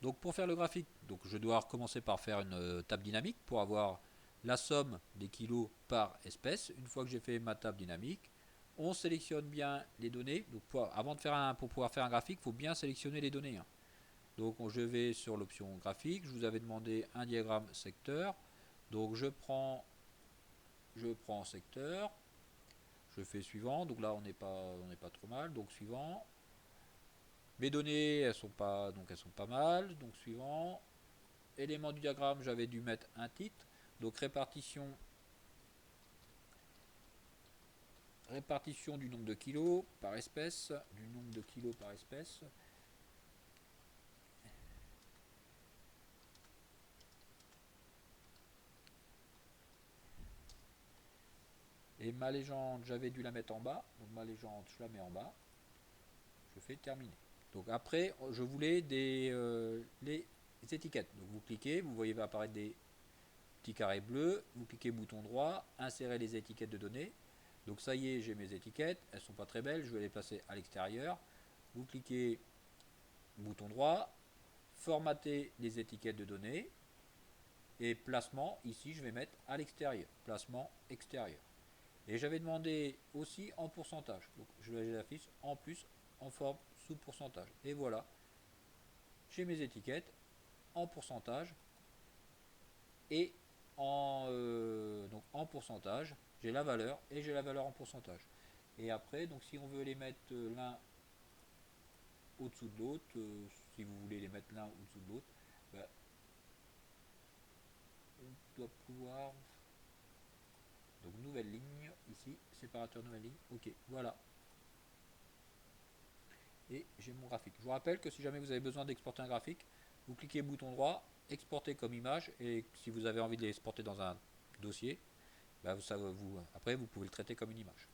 Donc pour faire le graphique, donc je dois recommencer par faire une table dynamique pour avoir la somme des kilos par espèce. Une fois que j'ai fait ma table dynamique, on sélectionne bien les données. Donc avant de faire pour pouvoir faire un graphique, il faut bien sélectionner les données, hein. Donc je vais sur l'option graphique. Je vous avais demandé un diagramme secteur. Donc je prends secteur. Je fais suivant. Donc là on n'est pas trop mal. Donc suivant. Mes données elles sont pas mal. Donc suivant. Élément du diagramme, j'avais dû mettre un titre. Donc répartition du nombre de kilos par espèce, Et ma légende, j'avais dû la mettre en bas. Donc ma légende, je la mets en bas. Je fais terminer. Donc après, je voulais les étiquettes. Donc vous cliquez, vous voyez apparaître des petits carrés bleus. Vous cliquez bouton droit, insérer les étiquettes de données. Donc ça y est, j'ai mes étiquettes. Elles sont pas très belles. Je vais les placer à l'extérieur. Vous cliquez bouton droit, formater les étiquettes de données. Et placement, ici, je vais mettre à l'extérieur. Placement extérieur. Et j'avais demandé aussi en pourcentage. Donc je les affiche en plus en forme sous pourcentage. Et voilà, j'ai mes étiquettes en pourcentage et donc en pourcentage. J'ai la valeur et j'ai la valeur en pourcentage. Et après, donc si on veut les mettre l'un au-dessous de l'autre, si vous voulez les mettre l'un au-dessous de l'autre, ben, on doit pouvoir. Donc nouvelle ligne, ici, séparateur nouvelle ligne. Ok, voilà. Et j'ai mon graphique. Je vous rappelle que si jamais vous avez besoin d'exporter un graphique, vous cliquez bouton droit, exporter comme image, et si vous avez envie de l'exporter dans un dossier, bah après vous pouvez le traiter comme une image.